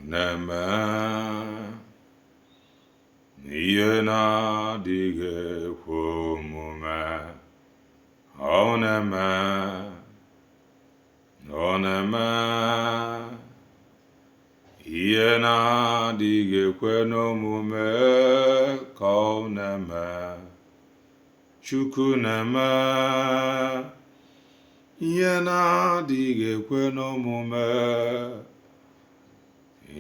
na-eme ihe na-adịghị ekwe omume. Ọ na-eme ihe na-adịghị ekwe n'omume ka ọ na-eme. Chukwu na-eme ihe na-adịghị ekwe n'omume.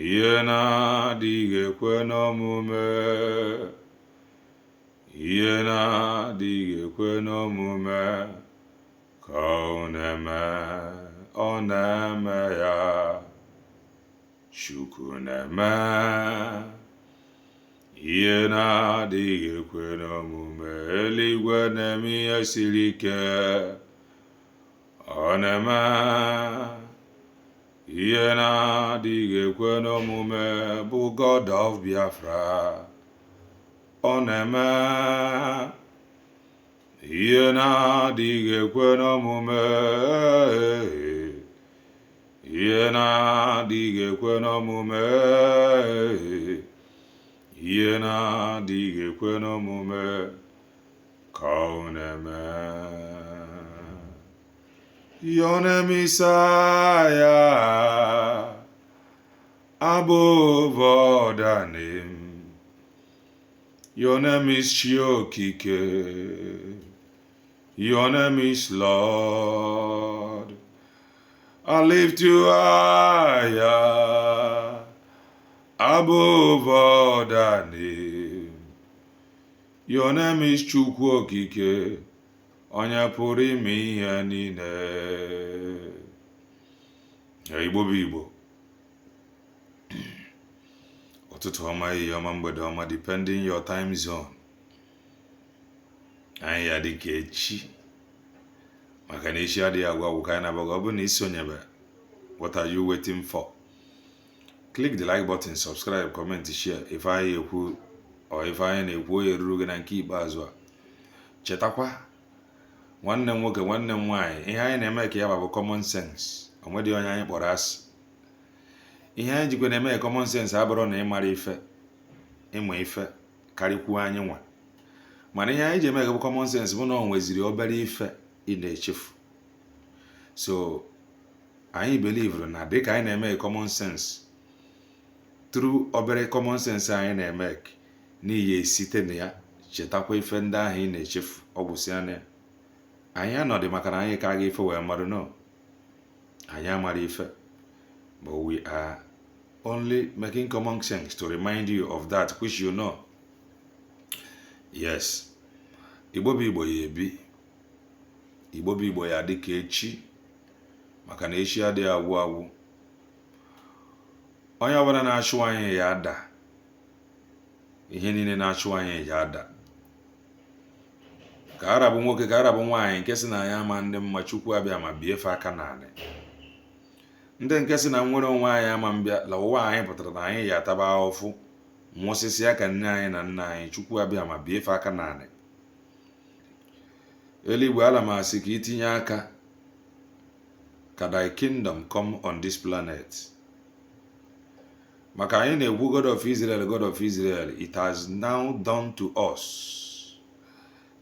Ihe na-adịghị ekwe n'omume. Ihe na-adịghị ekwe n'omume ka ọ na-eme. Ọ na-eme ya. Chukwu na-eme ihe na-adịghị ekwe n'omume. Eluigwe na-eme ihe siri ike. Ọ na-eme ihe na-adịghị ekwe n'omume bụ God of Biafra. Ọ na-eme ihe na-adịghị ekwe n'omume. Ihe na-adịghị ekwe n'omume. Ihe na-adịghị ekwe n'omume ka ọ na-eme. Your name is higher above all the name. Your name is Chiokike. Your name is Lord. I lift you higher above all the name. Your name is Chukwuokike. Onye pụrụ ime ihe niile. Igbo bụ Igbo. Ụtụtụ ọma, ihe ọma, mgbede ọma, depending your time zone. Anyị ya dị ka echi. Maka na echi adịghị agwa agwụ ka anyị na-abaga. Ọ bụ na isonyebe, what are you waiting for? Click the like button, subscribe, comment, share. Ife anyị ekwu ọ ife anyị na-ekwu onye ruru gị na nke ikpeazụ a. Chetakwa, nwanne m nwoke, nwanne m nwaanyị, ihe anyị na-eme ka ya bụ common sense. O nwedị onye anyị kpọrọ asị. Ihe anyị jikwa na-eme common sense abụrụ na ịmara ife, ịmụ ife karịkwuo anyị nwa. Mana ihe anyị ji eme bụ common sense bụ na o nweziri obere ife ị na-echefu. So anyị believe na dịka anyị na-eme common sense, through obere common sense anyị na-eme n'ihe site na ya chetakwa ife ndị ahụ ị na-echefu. Ọ bụ si anya anyị anọdị maka na anyị ka aga ife wee mmadụ. No, anyị amara ife, but we are only making common sense to remind you of that which you know. Yes, Igbo bụ Igbo ya ebi. Igbo bụ Igbo ya dị ka echi, maka na echi adịghị agwụ agwụ. Onye ọbụla na-achụ anyị ya ada. Ihe niile na-achụ anyị ya ada. Ka arabụ nwoke, ka arabụ nwaanyị nke si na ya ama ndị mma, Chukwu abịa ma bie fe aka n'ala. Ndị nke si na nwere onwe anyị ama mbịa la ụwa anyị pụtara na anyị ya ataba ahụfụ, nwụsịsị aka nne anyị na nna anyị, Chukwu abịa ma bie fe aka n'ala. Eluigwe, ala m asị ka itinye aka ka thy kingdom come on this planet. Maka anyị na-ekwu God of Israel, God of Israel. It has now done to us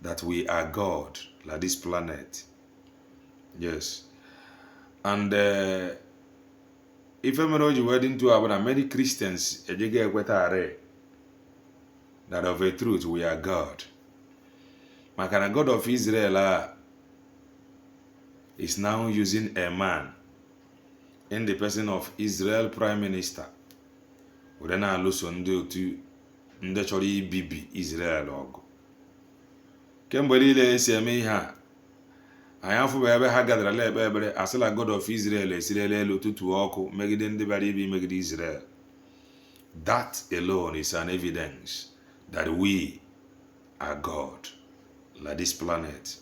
that we are God like this planet. Yes. And if I'm not wedding to our many Christians that of a truth we are God. Maka God of Israel is now using a man in the person of Israel Prime Minister. Were na alụso ndị otu ndị chọrọ ibibi Israel ọgụ. Kemgbe niile esi eme ihe a, anyị afụba ebe ha gadara lekpe ebere asịla God of Israel esirela elu tutu ọkụ megide ndị bịara ibi megide Israel. That alone is an evidence that we are God like this planet.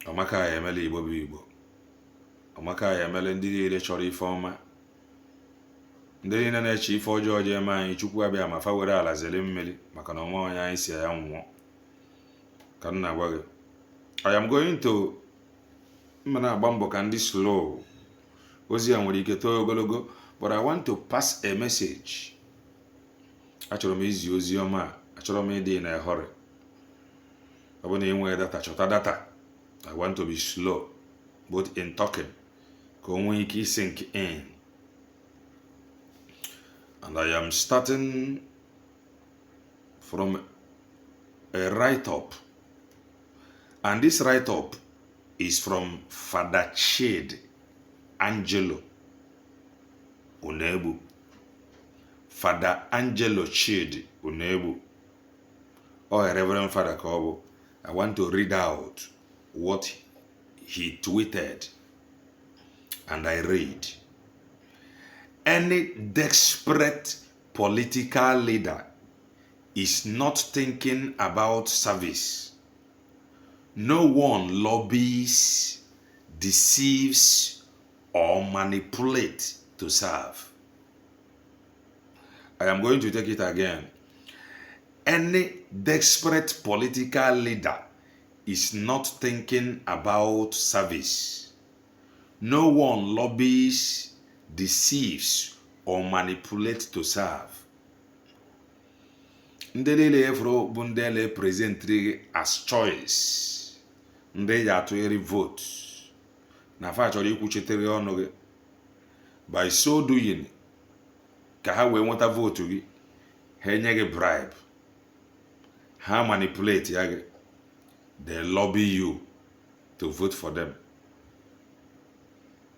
Ọmaka ya emele Igbo bụ Igbo. Ọmaka ya emele ndị niile chọrọ ife ọma. Ndị niile na-eche ife ọjọọ je eme anyị, Chukwu abịa ma fa were ala zere mmiri maka na onwe onye anyị si ya nwụọ. Ka nna gwa gị, I am going to agba mbọ ka ndị slow ozi ya nwere ike too ogologo but I want to pass a message. Achọrọ m izi ozi ọma, achọrọ m ịdị na hurry. Ọ bụ na enwe data, chọta data. I want to be slow, both in talking, ka o nwee ike sink in. And I am starting from a write-up. And this write-up is from Father Chid Angelo Unebu. Father Angelo Chid Unebu. Oh, a Reverend Father Kobo. I want to read out what he tweeted. And I read. Any desperate political leader is not thinking about service. No one lobbies, deceives, or manipulates to serve. I am going to take it again. Any desperate political leader is not thinking about service. No one lobbies, deceives, or manipulates to serve. Ndị niile efuru bụ ndị ele presentri as choice. Ndị ya atụgheri vote. Na fa chọrọ ikwuchitere ọnụ gị. By so doing, ka ha wee nweta vote gị, ha enye gị bribe. Ha manipulate ya gị. They lobby you to vote for them.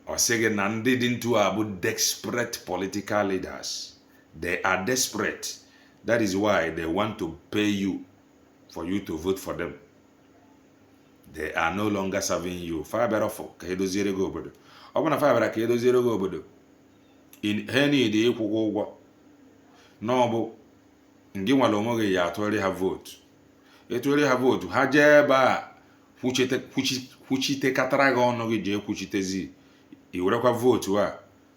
Or say na ndị dị ntu a bụ desperate political leaders. They are desperate. That is why they want to pay you for you to vote for them. They are no longer serving you. Fabara for ka edoziere gị obodo. Ọ bụ na fabara ka edoziere gị obodo. In any dị ịkwụkwọ ụgwọ. N'ọbụ ngị nwale onwe gị ya atụgharị ha vote. Etụgharị ha vote, ha jee ebe a kwuchite katara gị ọnụ gị jee kwuchitezi. I werekwa vote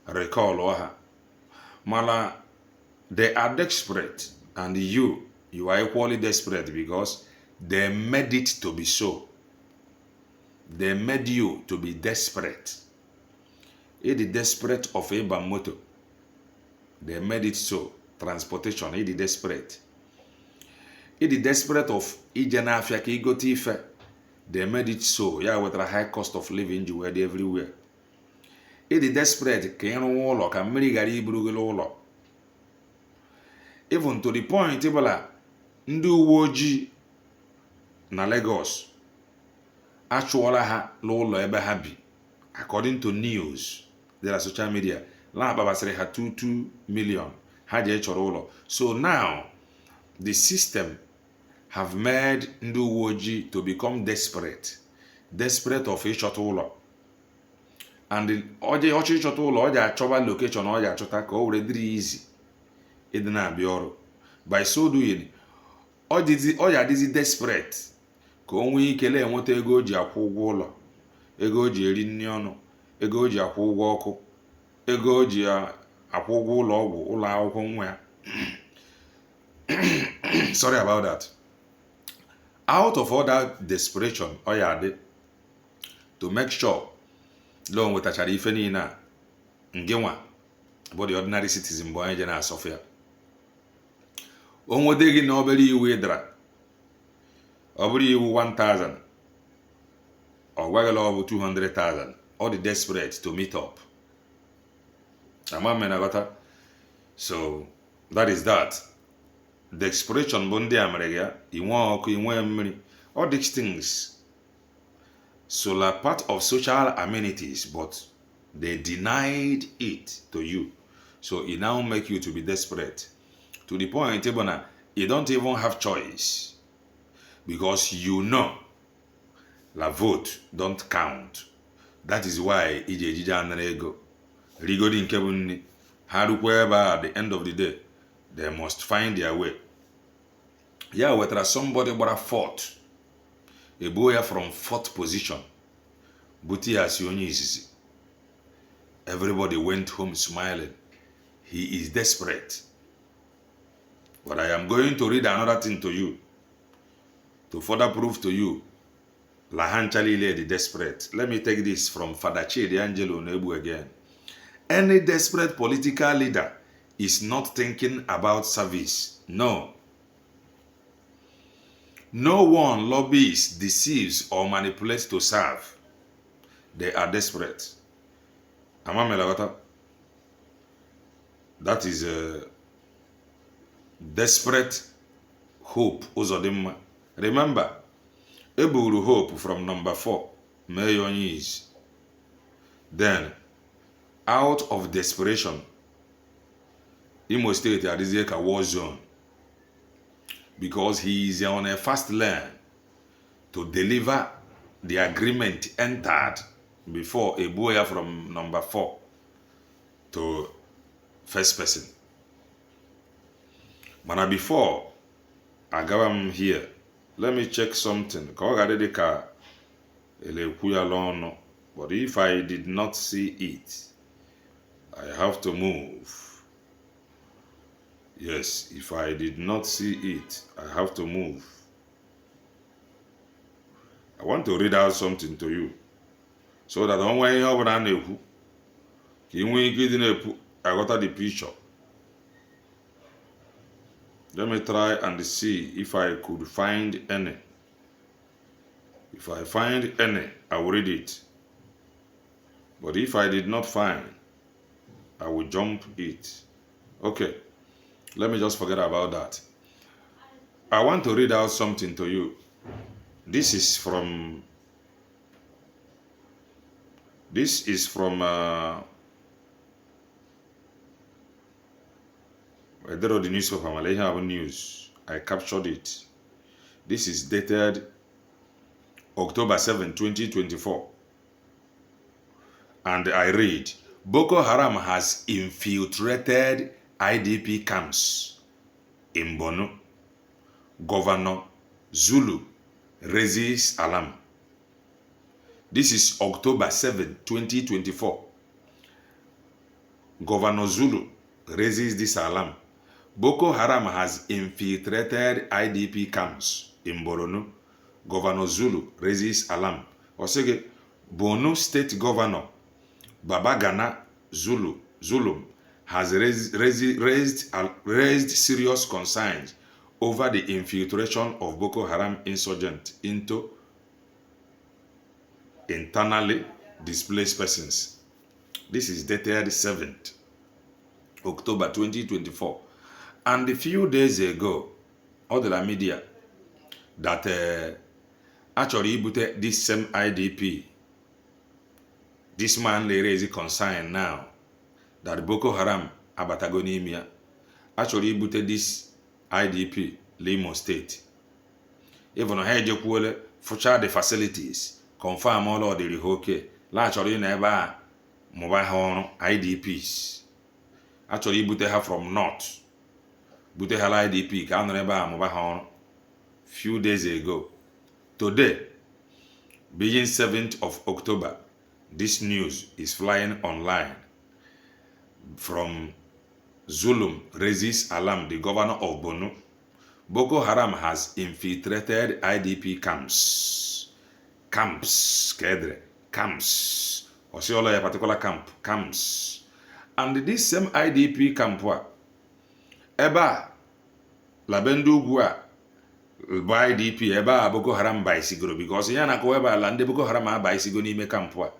a recall ha. Mala they are desperate, and you are equally desperate because they made it to be so. They made you to be desperate. It is desperate of a moto. They made it so. Transportation, it is desperate. It is desperate of ijenafia ka igote ife. They made it so. Yeah, with a high cost of living you were everywhere. It is desperate ka ịrụ ụlọ ka mmiri ghara iburu gị ụlọ. Even to the point ibala ndị uwe ojii na Lagos achụọla ha n'ụlọ ebe ha bi. According to news, there are social media, la akpabasịrị ha 2 million ha je chọrọ ụlọ. So now the system have made ndị uwe ojii to become desperate of ịchọta ụlọ. And ọchị ịchọta ụlọ, ọ ji achọba location, ọ ji achọta ka o were dịrị easy ịdị na-abịa ọrụ. By so doing, ọ ya adịzi desperate ka o nwee ike enweta ego o ji akwụ ụgwọ ụlọ, ego o ji eri nri ọnụ, ego o ji akwụ ụgwọ ọkụ, ego o ji akwụ ụgwọ ụlọ ọgwụ, ụlọ akwụkwọ nwa ya. Sorry about that. Out of all that desperation, ọ ya adị to make sure lo nwetachara ife niile a ngị nwa bụ the ordinary citizen bụ onye je na-asọfụ ya. O nwede gị na obere iwu ịdara, ọ bụrụ iwu 1,000, ọ gwaghịla ọ bụ 200,000. All the desperate to meet up. So that is that. Desperation bụ ndị a mere ya, inwe ọkụ, inwe mmiri. All these things so are part of social amenities, but they denied it to you. So it now make you to be desperate. To the point, you don't even have choice. Because you know the vote don't count. That is why ijejija ego. Rigodi nkebunni. At the end of the day, they must find their way. Yeah, whether somebody but a fourth. A boy from fourth position. Buti as everybody went home smiling. He is desperate. But I am going to read another thing to you to further prove to you Lahan Chalile the desperate. Let me take this from Father Chidi Angelo Nebu again. Any desperate political leader is not thinking about service. No. No one lobbies, deceives, or manipulates to serve. They are desperate. That is a desperate hope. Uzodinma. Remember, Eburu hope from number 4. Mayonnaise. Then, out of desperation, Imo State is a war zone. Because he is on a fast lane to deliver the agreement entered before a boy from number 4 to first person. Mana before I go here, let me check something. But if I did not see it, I have to move. Yes, if I did not see it, I have to move. I want to read out something to you. So that when you have an ehu, I got the picture. Let me try and see if I could find any. If I find any, I will read it. But if I did not find, I will jump it. Okay, let me just forget about that. I want to read out something to you. This is from the newspaper Malaysia News. I captured it. This is dated October 7, 2024. And I read, Boko Haram has infiltrated IDP camps in Borno. Governor Zulu raises alarm. This is October 7, 2024. Governor Zulu raises this alarm. Boko Haram has infiltrated IDP camps in Borno. Governor Zulu raises alarm. Osege, Borno State Governor Babagana Zulum has raised serious concerns over the infiltration of Boko Haram insurgents into internally displaced persons. This is dated 7th October 2024. And a few days ago, other media that actually put this same IDP, this man they raise a concern now that Boko Haram abatagonimia actually put this IDP Limo State. Even on Hejokuele, future the facilities, confirm all of the rehoke, actually never mobile home IDPs. Actually, put her from north. Put her IDP, can never mobile home few days ago. Today, being 7th of October, this news is flying online from Zulum raises alarm, the governor of Borno. Boko Haram has infiltrated IDP camps. Camps. Or see all a particular camps. And this same IDP camp, Eba, Labendu Gua, by IDP, Eba Boko Haram bicycle, because Yana Koeba land Boko Haram bicycle ni me campwa.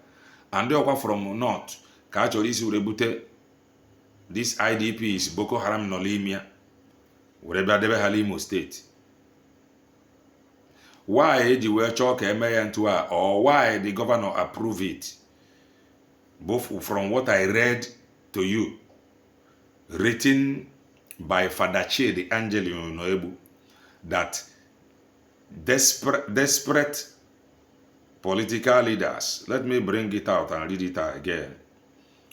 And they are from north, Kachorisi rebute this IDP is Boko Haram Nolimia, whatever Debe Halimo State. Why the word chalk Emeyantua, or why the governor approve it? Both from what I read to you, written by Father Che, the angel in Noebu, that desperate political leaders, let me bring it out and read it again.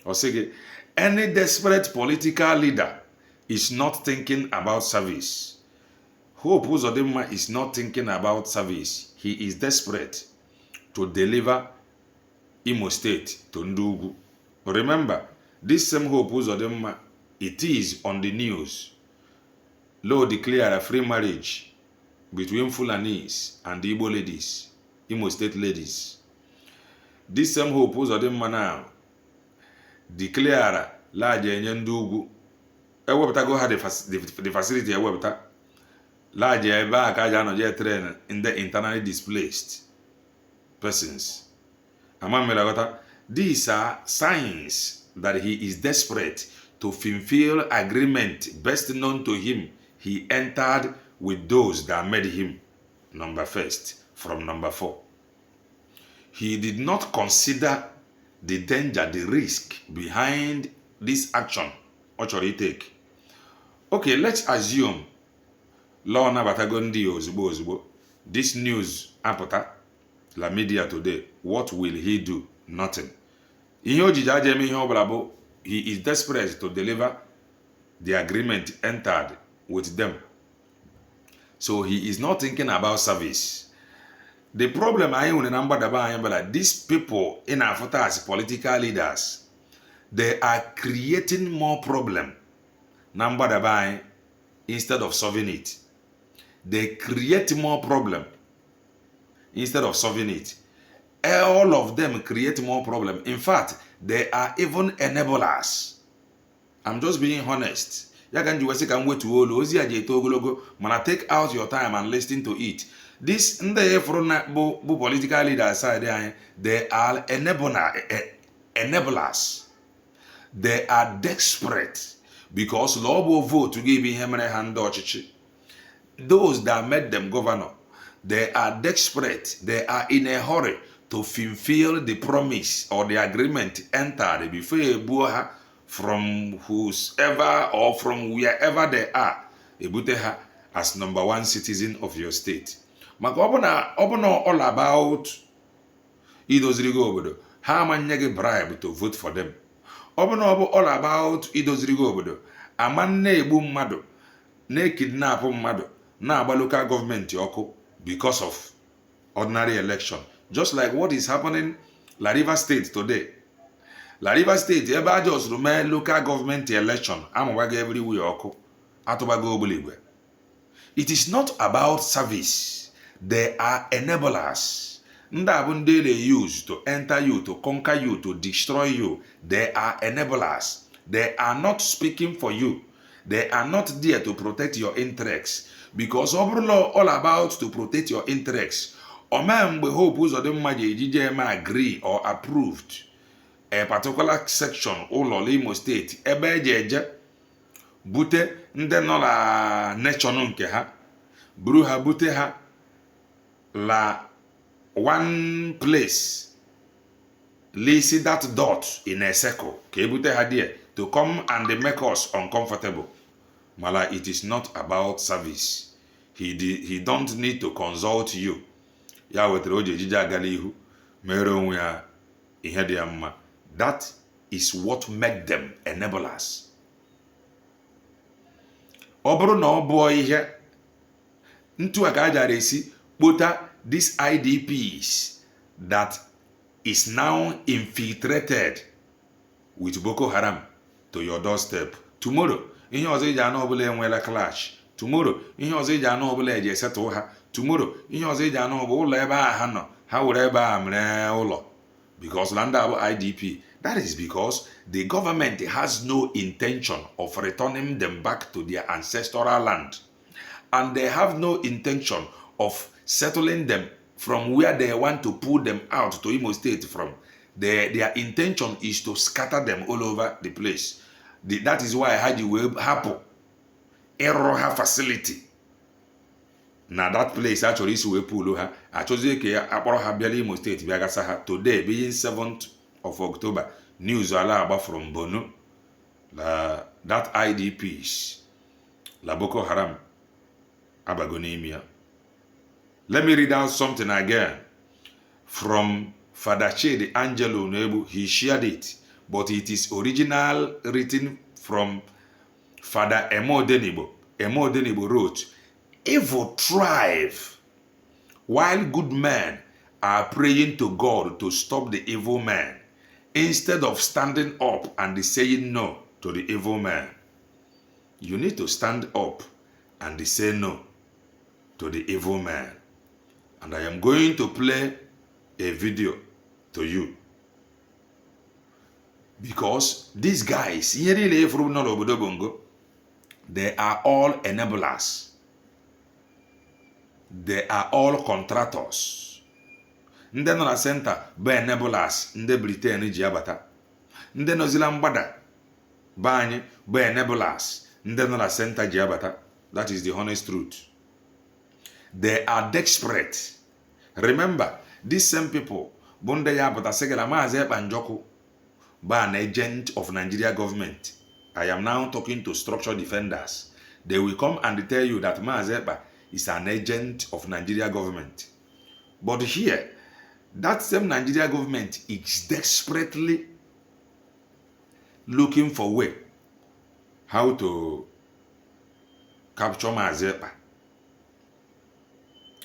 Osege, any desperate political leader is not thinking about service. Hope Uzodinma is not thinking about service. He is desperate to deliver Imo State to Ndugu. Remember, this same Hope Uzodinma, it is on the news. Law declare a free marriage between Fulanese and the Igbo ladies, Imo State ladies. This same Hope Uzodinma now declare large enye ndị ugwu ewepụtago ha the facility ewepụta large ebe a ka aja anọje train in the internally displaced persons. These are signs that he is desperate to fulfill agreement best known to him. He entered with those that made him number first from number 4. He did not consider the danger, the risk behind this action. What should he take? Okay, let's assume law nabatago ndi ozugbo. This news apụta la media today. What will he do? Nothing. Ihe ojiji aja eme ihe ọbụla bụ he is desperate to deliver the agreement entered with them. So he is not thinking about service. The problem I nwere na mgbadaba anyị bụ that these people in Africa as political leaders, they are creating more problem na mgbadaba anyị instead of solving it. They create more problem instead of solving it. All of them create more problem. In fact, they are even enablers. I'm just being honest. Ya kan jiwesi kan wetu olu ozi aje eto ogologo mana take out your time and listen to it. This ndị efuru na bụ political leaders side anyị, they are enablers. They are desperate because law bụ vote to give ihe mere ha ndị ọchịchị. Those that made them governor, they are desperate. They are in a hurry to fulfill the promise or the agreement entered before ebuha from whoever or from wherever they are. Ebuteha as number 1 citizen of your state. Maka ọbụna all about idozirigo obodo. Ha amanye gị bribe to vote for them. Ọbụna all about idozirigo obodo. Amanne egbu mmadụ, na-kidnap mmadụ, na-agba local government ọkụ because of ordinary election. Just like what is happening La River State today. La River State, ebe a just rume local government election, amụbago everywhere ọkụ, atụbago ogbuligwe. It is not about service. They are enablers. Ndị abụ ndị they use to enter you, to conquer you, to destroy you. They are enablers. They are not speaking for you. They are not there to protect your interests. Because overall, all about to protect your interests. Ome mgbe Hope Uzodinma ji ejije eme agree or approved a particular section ụlọ Imo State ebe eje eje bute ndị nọ la nation nke ha buru ha bute ha la one place lisi that dot in a circle ka ebute ha there to come and make us uncomfortable. Mala, it is not about service. He don't need to consult you. Ya wetere oji ejije agala ihu mere onwe ya ihe dị ya mma. That is what made them enablers. Ọ bụrụ na ọ bụọ ihe ntu a ka ajara esi kpota these IDPs that is now infiltrated with Boko Haram to your doorstep. Tomorrow, ihe ọzọ iji anụ ọbụla enweela clash. Tomorrow, ihe ọzọ iji anụ ọbụla eji esetụ ha. Tomorrow, ihe ọzọ iji anụ ọbụ ụlọ ebe a ha nọ, ha were ebe a mere ụlọ. Because land bụ IDP. That is because the government has no intention of returning them back to their ancestral land. And they have no intention of settling them from where they want to pull them out to Imo State from. Their intention is to scatter them all over the place. That is why Haji will happen. Eroha facility. Now that place actually is where pull her. Actually, Aporoha Biali Imo State Biagasaha today, being 7th of October. News ala from Bono. That IDPs. La Boko Haram. Abagonemia. Let me read out something again from Father Chidi Angelo Nebu. He shared it, but it is original written from Father Emo Denibo. Emo Denibo wrote, "Evil thrive while good men are praying to God to stop the evil man instead of standing up and saying no to the evil man." You need to stand up and say no to the evil man. And I am going to play a video to you. Because these guys, here niile ifuru nọ n'obodo Bongo, they are all enablers. They are all contractors. Ndị nọ na center bụ enablers ndị Britain ji abata. Ndị nọzila mgbada be anyị bụ enablers ndị nọ na center ji abata. That is the honest truth. They are desperate. Remember, these same people bụ ndị ya abata sị gị na Maazị Ekpa Njọkụ bụ an agent of Nigeria government. I am now talking to structural defenders. They will come and tell you that Maazị Ekpa is an agent of Nigeria government. But here, that same Nigeria government is desperately looking for a way how to capture Maazị Ekpa.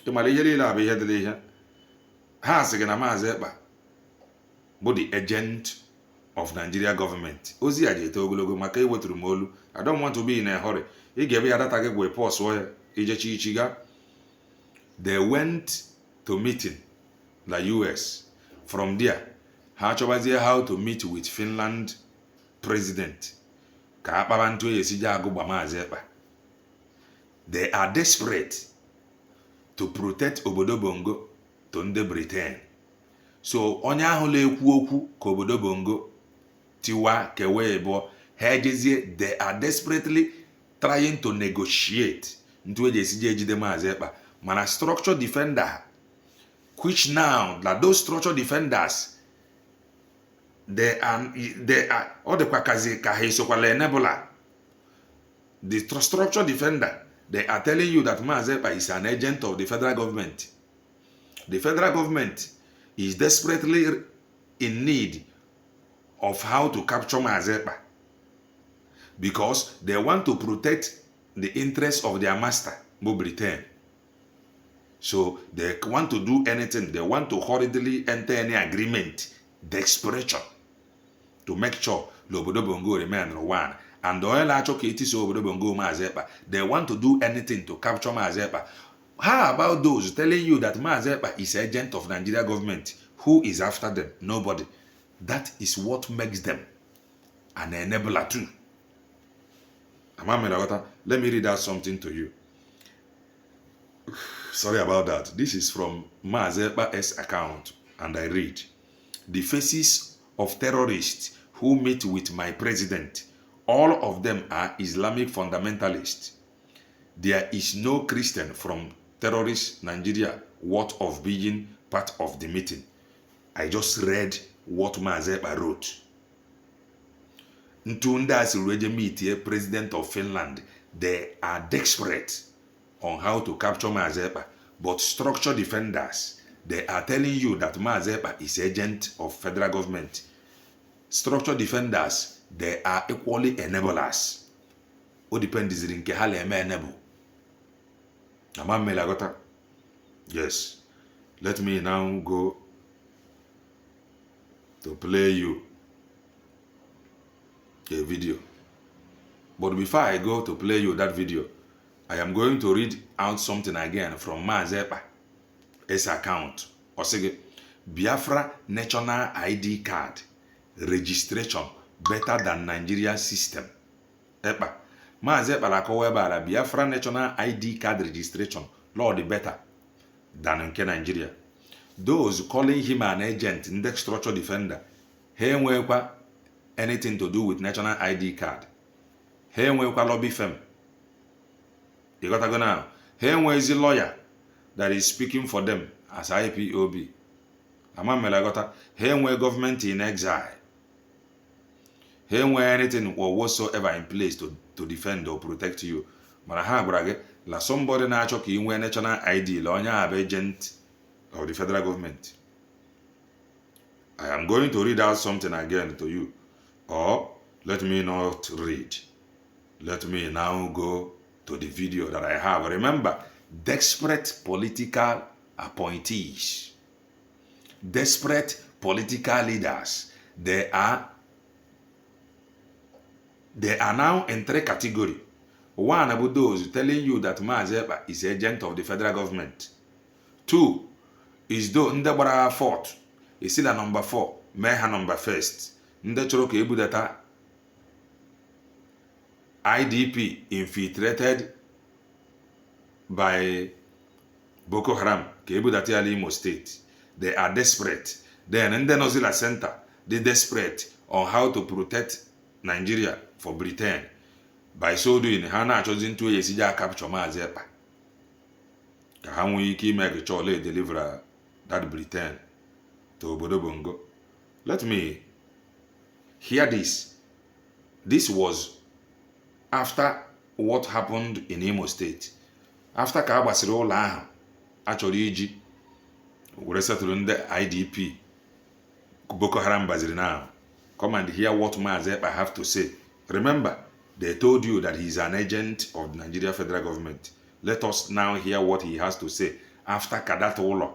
ịmara ihe niile abụ ihe dịrị ihe ha sị gị na Maazị Ekpa bụ the agent of Nigeria government. Ozi ya ji ete ogologo maka iweturu m olu. I don't want to be in a hurry. Ị ga-ebe ya data gị gwe pọsụọ ya ijechi ichiga. They went to meeting the US. From there, ha chọbazie how to meet with Finland president ka akpaba ntụ esije agụgba Maazị Ekpa. They are desperate to protect obodo Bongo to ndị Britain. So onye ahụ na-ekwu okwu ka obodo Bongo tiwa kewe bụ ha ejezie. They are desperately trying to negotiate ntụ esije ejide Maazị Ekpa. Mana structural defender, which now that those structural defenders they are all the kwakazi ka ha isokwala enabler. The structural defender, they are telling you that Maazị Ekpa is an agent of the federal government. The federal government is desperately in need of how to capture Maazị Ekpa because they want to protect the interests of their master, Britain. So they want to do anything. They want to hurriedly enter any agreement, desperation, to make sure Obodo Bongo remain one. And the oil achọ ka etisi Obodo Bongo Maazị Ekpa, they want to do anything to capture Maazị Ekpa. How about those telling you that Maazị Ekpa is agent of Nigeria government? Who is after them? Nobody. That is what makes them an enabler too. Let me read out something to you. Sorry about that. This is from Maazị Ekpa's account, and I read, "The faces of terrorists who meet with my president, all of them are Islamic fundamentalists. There is no Christian from terrorist Nigeria worth of being part of the meeting." I just read what Maazị Ekpa wrote. Ntu ndị asịrị eje meet president of Finland. They are desperate on how to capture Maazị Ekpa. But structural defenders, they are telling you that Maazị Ekpa is agent of federal government. Structural defenders, they are equally enablers. O depends in nke ha na-eme enable. Yes. Let me now go to play you a video. But before I go to play you that video, I am going to read out something again from Maazị Ekpa's account. Osige, Biafra National ID card registration better than Nigeria system. Ekpa. Maazị Ekpa na-akọwa ebe ala Biafra National ID card registration Lord better than nke Nigeria. Those calling him an agent in the structural defender, he enwekwa anything to do with national ID card. He enwekwa lobby firm. You got to go now. He enwezi lawyer that is speaking for them as IPOB. He enwe government in exile. He enwe anything or whatsoever in place to defend or protect you. Mana ha brage la somebody na achọ ka inwe national ID la onye abụ agent of the federal government. I am going to read out something again to you. Or let me not read. Let me now go to the video that I have. Remember, desperate political appointees, desperate political leaders, they are now in three categories. One about those telling you that Maazị Ekpa is agent of the federal government. Two is those Ndebara fourth. Is still a number 4, Meha number first. ndị chọrọ ka ebudata IDP infiltrated by Boko Haram ka ebudata ya Imo State. They are desperate. Then ndị nọzila center they desperate on how to protect Nigeria for Britain. By so doing, ha na-achọzi ntụ oyi esiji capture Maazị Ekpa ka ha nwee ike ime ka chọọla deliver that Britain to obodo Bongo. Let me hear this. This was after what happened in Imo State. After ka agbasiri ụlọ ahụ achọrọ iji were settle ndị IDP Boko Haram baziri now. Come and hear what Maazị Ekpa have to say. Remember, they told you that he is an agent of the Nigeria federal government. Let us now hear what he has to say after Kadata ụlọ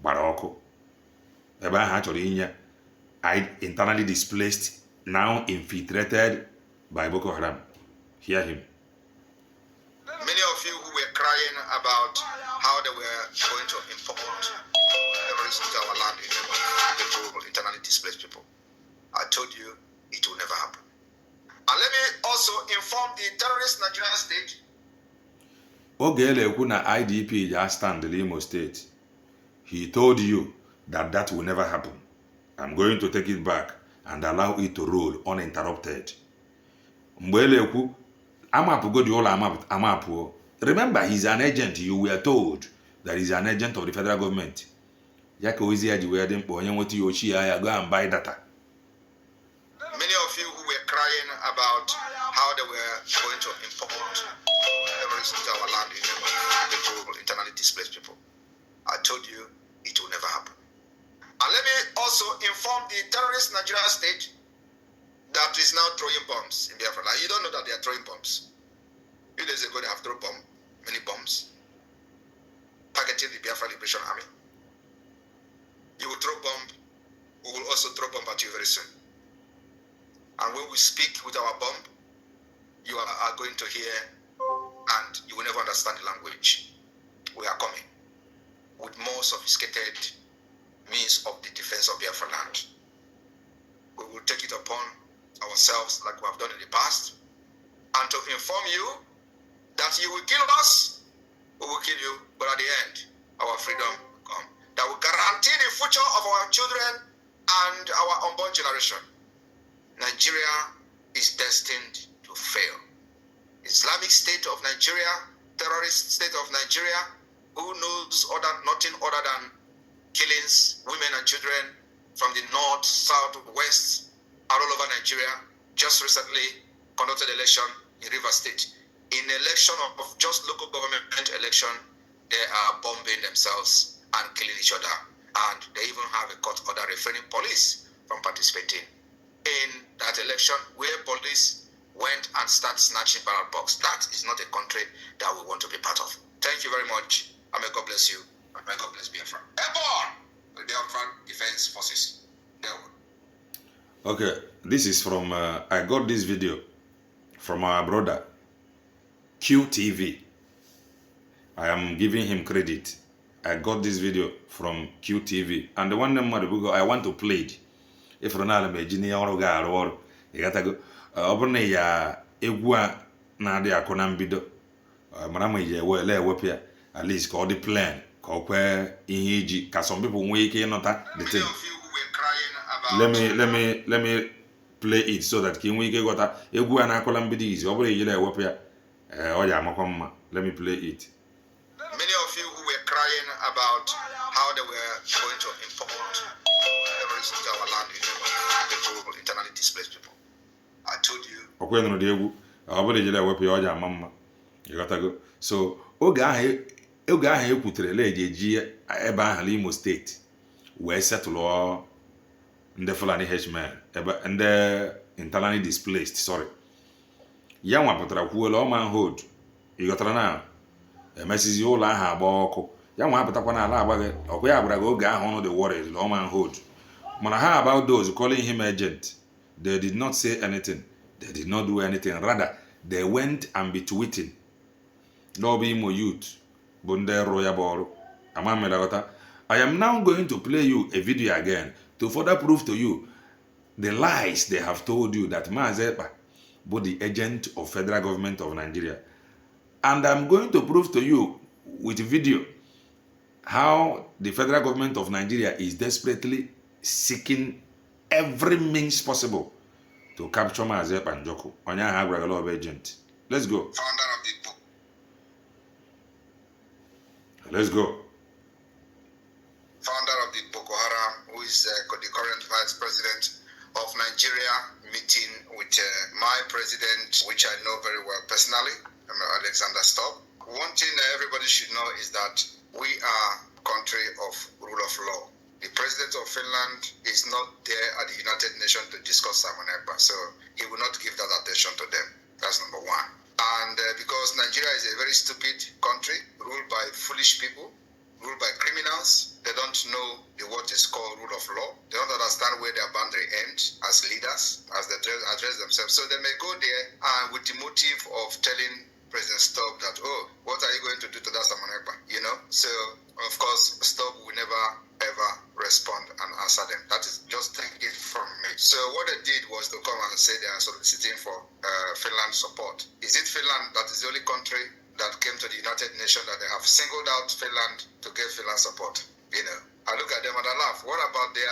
gbara ọkụ. Ebe ahụ achọrọ inye internally displaced, now infiltrated by Boko Haram. Hear him. Many of you who were crying about how they were going to import terrorists into our land, people, internally displaced people, I told you it will never happen. And let me also inform the terrorist Nigerian state. Ogele ekwu na IDP just stand in Imo State. He told you that that will never happen. I'm going to take it back and allow it to roll uninterrupted. Mgbele ekwu amapugo di ụlọ amapuo. Remember, he's an agent. You were told that he's an agent of the federal government. Yaka ozi ya ji wee dị mkpa onye nweta yochi ya go and buy data. Many of you who were crying about how they were going to import terrorists into our land, people, internally displaced people, I told you it will never happen. And let me also inform the terrorist Nigerian state that is now throwing bombs in Biafra. Now, you don't know that they are throwing bombs. A few days ago, they have thrown many bombs, targeting the Biafra Liberation Army. You will throw bomb, we will also throw bomb at you very soon. And when we speak with our bomb, you are going to hear, and you will never understand the language. We are coming with more sophisticated means of the defense of Biafra land. We will take it upon ourselves like we have done in the past, and to inform you that you will kill us, we will kill you, but at the end, our freedom will come. That will guarantee the future of our children and our unborn generation. Nigeria is destined to fail. Islamic State of Nigeria, terrorist state of Nigeria, who knows nothing other than killings, women and children from the north, south, west, all over Nigeria, just recently conducted election in Rivers State. In election of just local government election, they are bombing themselves and killing each other. And they even have a court order refraining police from participating in that election where police went and started snatching ballot box. That is not a country that we want to be part of. Thank you very much. And may God bless you. And may God bless Biafra. Airborne! The Biafra Defense Forces. Okay, this is from, I got this video from our brother, QTV. I am giving him credit. I got this video from QTV. And the one name I want to play it. If Ronaldo Majini or Gar or you got to go, Oberne ya Egua Nadi Akonambido, Manama ya Wepia, at least call the plan, call where in cause some people wake in not the thing. Let me play it so that King Wiki got a Egua and Akolambidis, over a year Wepia, Makomma. Let me play it. Many of you who were crying about how they were going to import terrorists into our land, people, internally displaced people. I told you. Okay, no, Diego. I will let you Mamma. You got to go. So, Oga putre lady G. Eba Imo State, where settle the Fulani H-man, and the internally displaced. Sorry. Young one, but a cool manhood. You got to now. Message you la ha Boko. Young one, but a la or where I go on the warriors, lawman hood. Mana how about those calling him agent? They did not say anything. They did not do anything. Rather, they went and be tweeting. No be mo youth. Bunde roya boro. I am now going to play you a video again to further prove to you the lies they have told you that Maazị Ekpa was the agent of federal government of Nigeria. And I'm going to prove to you with video how the federal government of Nigeria is desperately seeking every means possible to capture Maazị Ekpa Njoku. Onye ahụ agwara lot of agent. Let's go. Founder of the Boko. Let's go. Founder of the Boko Haram, who is the current vice president of Nigeria, meeting with my president, which I know very well personally, Alexander Stubb. One thing everybody should know is that we are a country of rule of law. The president of Finland is not there at the United Nations to discuss Simon Ekpa, so he will not give that attention to them. That's number one. And because Nigeria is a very stupid country, ruled by foolish people, ruled by criminals, they don't know what is called rule of law. They don't understand where their boundary ends as leaders, as they address themselves. So they may go there with the motive of telling President Stubb that, oh, what are you going to do to that Simon Ekpa? You know? So, of course, Stubb will never, ever respond and answer them. That is, just take it from me. So what they did was to come and say they are soliciting for Finland support. Is it Finland that is the only country that came to the United Nations that they have singled out Finland to get Finland support? You know, I look at them and I laugh. What about their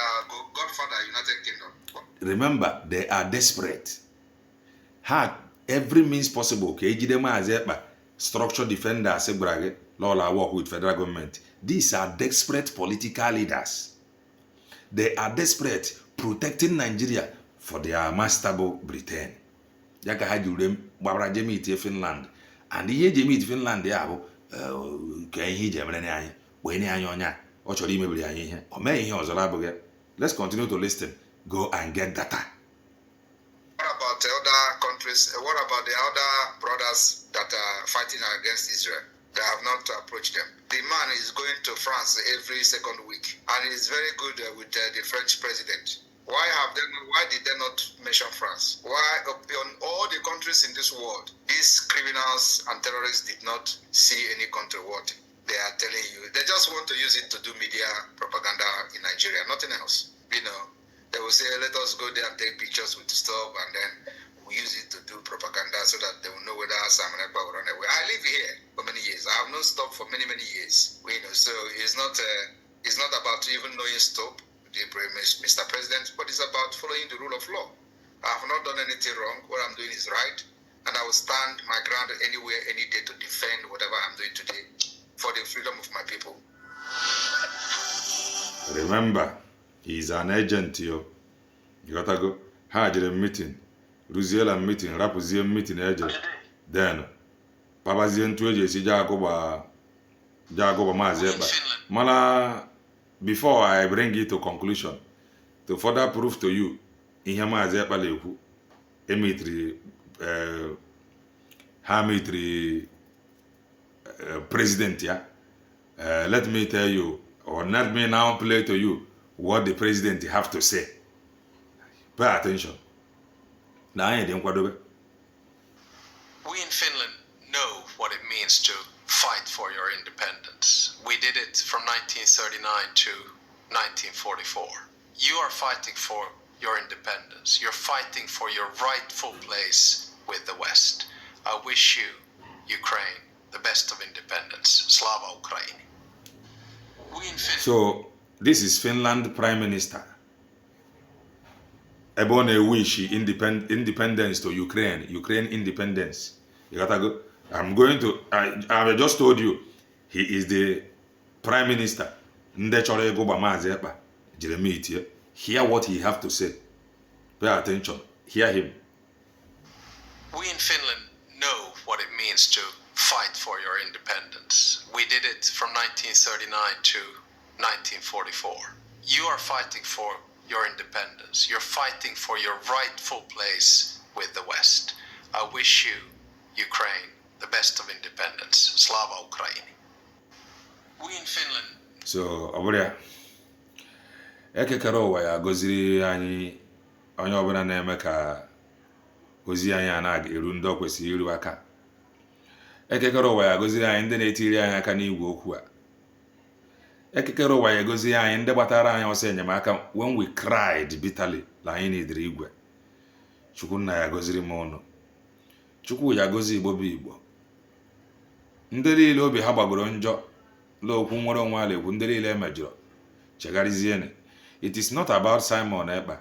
godfather, United Kingdom? Remember, they are desperate. Had every means possible. Structure defenders, Lola work with federal government. These are desperate political leaders. They are desperate protecting Nigeria for their masterable Britain. Yaka hajurem babra jemit Finland. And the jemit Finland they have let's continue to listen. Go and get data. What about the other countries? What about the other brothers that are fighting against Israel? They have not approached them. The man is going to France every second week, and he's very good with the French president. Why did they not mention France? Why, on all the countries in this world, these criminals and terrorists did not see any country what they are telling you? They just want to use it to do media propaganda in Nigeria, nothing else. You know, they will say, let us go there and take pictures with stuff, and then we use it to do propaganda so that they will know whether Simon Ekpa will run away. I live here for many years. I have known Stop for many, many years. You know, so it's not about even knowing Stop, Mr. President, but it's about following the rule of law. I have not done anything wrong. What I'm doing is right, and I will stand my ground anywhere, any day to defend whatever I'm doing today for the freedom of my people. Remember, he's an agent, yo. You gotta go. Had a meeting. Ruziela meeting, Rapuzian meeting agent. Then, Papazian Twedge, Jacoba Maazị Ekpa. Mala, before I bring it to conclusion, to further prove to you, in Maazị Ekpa leku, Hamitri president, yeah. Let me tell you, or let me now play to you what the president have to say. Pay attention. We in Finland know what it means to fight for your independence. We did it from 1939 to 1944. You are fighting for your independence. You're fighting for your rightful place with the West. I wish you, Ukraine, the best of independence. Slava Ukraini. So, this is Finland Prime Minister. Ebon wish independence to Ukraine independence. You gotta go. I just told you, he is the Prime Minister. Hear what he have to say. Pay attention. Hear him. We in Finland know what it means to fight for your independence. We did it from 1939 to 1944. You are fighting for your independence. You're fighting for your rightful place with the West. I wish you, Ukraine, the best of independence. Slava Ukraini. We in Finland. So, Oboria, ekekere ụwa ya goziri anyị onye ọbụla na-eme ka ozi anyị a na-eru ndị ọ kwesịrị iru aka. Ekekere ụwa ya goziri anyị ndị na-etiri anyị aka n'igwe okwu a. Ekekere ụwa ya goziri anyị ndị gbatara anyị ọsọ enyemaka when we cried bitterly la anyị n'idiri igwe. Chukwu nna ya goziri m ụnụ. Chukwu ya gozi Igbo bụ Igbo. Ndị niile obi ha gbagoro njọ l'okwu nwere onwe ala ekwu, ndị niile emejọrọ chegharịzienụ. It is not about Simon Ekpa.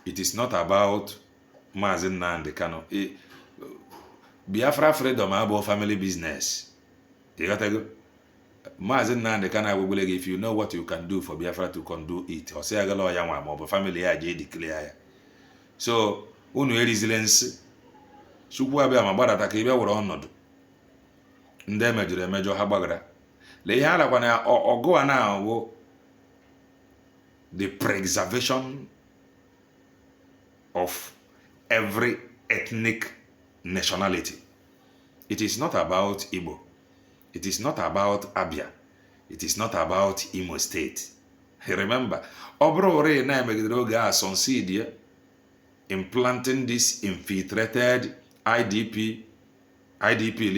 It is not about Maazị Nnamdi Kanu. Biafra freedom abụọ family business. You got to go. Maazị Nnamdi Kanu agwagwele gị, if you know what you can do for Biafra to do it, or say agala ya nwa maọbụ family ya je declare ya. So unu resilience. Chukwu abịa ma gbadata ka ị bịa were ọnọdụ ndị emejọrọ emejọ ha gbagara. Lee ihe alakwa na ọgụ a na-awụ the preservation of every ethnic nationality. It is not about Igbo. It is not about Abia. It is not about Imo State. Remember, Obrore na emegidere oge a succeed in planting this infiltrated IDP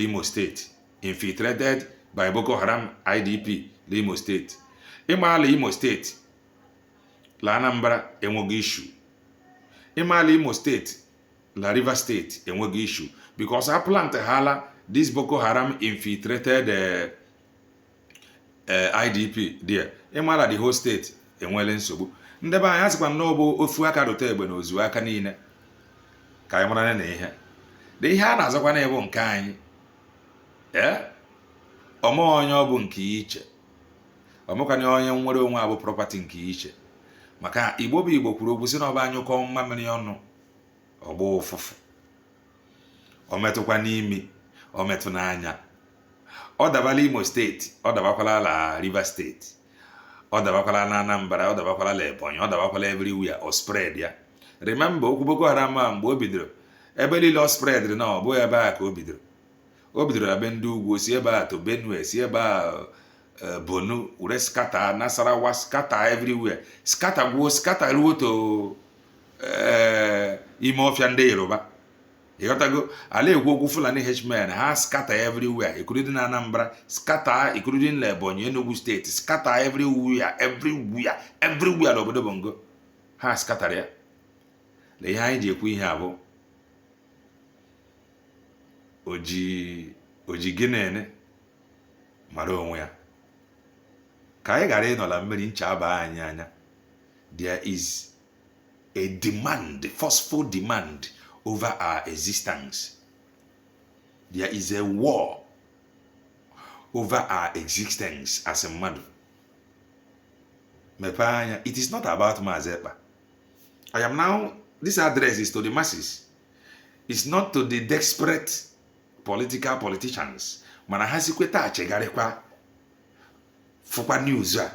Imo State. Infiltrated by Boko Haram IDP Imo State. Imala Imo State la Anambra enweghị issue. Imala Imo State la River State enweghị issue because I planted hala this Boko Haram infiltrated IDP there. Imala the whole state enwele nsogbu. Ndị be anyị asịkwa n'ọbụ ofu aka rụta egbe na ozu aka niile ka anyị mara na ihe dị ihe a na-azọkwa na ebo nke anyị ọma onye ọ bụ nke iche, ọmụkwanye onye nwere onwe abụ property nke iche. Maka Igbo bụ Igbo kwuru okwu si na ọba anyụkọ mmamịrị ọnụ ọgba ụfụfụ, ọ metụkwa n'imi, ọ metụ n'anya. Ọ dabala Imo steeti, ọ dabakwala la River steeti, ọ dabakwala na Anambra, ọ dabakwala la Ebonyi, ọ dabakwala everywhere, ọ spread ya. Remember okwu Boko Haram a mgbe o bidoro ebe niile ọ spread na ọ bụghị ebe a ka o bidoro. O bidoro ebe ndị ugwu, si ebe a to Benue, si ebe a Bonu, ure skata Nasarawa, skata everywhere, skata ruo to ime ọfịa ndị Yoruba. Ịghọtago, ala ekwu okwu Fulani H-men ha skata everywhere, including na Anambra, skata including na Ebonyi, Enugu steeti, skata everywhere n'obodo Bongo. Ha skatara ya. Na ihe anyị ji ekwu ihe abụ oji gịnene mara onwe ya. Ka anyị ghara ịnọla mmiri ncha aba anyị anya. There is a demand, forceful demand over our existence. There is a war over our existence as a mmadụ. Mepe anya. It is not about Maazị Ekpa. I am now, this address is to the masses. It's not to the desperate politicians. Mana ha sikweta achegharịkwa fụkwa news a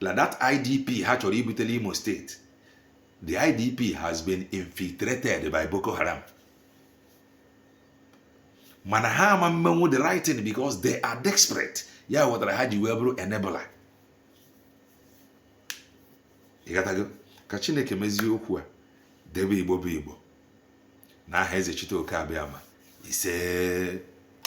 la that IDP ha chọrọ ibutele Imo State. The IDP has been infiltrated by Boko Haram. Mana ha ama mmenwu the right thing because they are desperate. Ya wetara ha ji wee bụrụ enabler. Ịghọtago? Ka Chineke mezie okwu a debe Igbo bụ Igbo. N'aha Eze Chite Oke Abịama. Ise.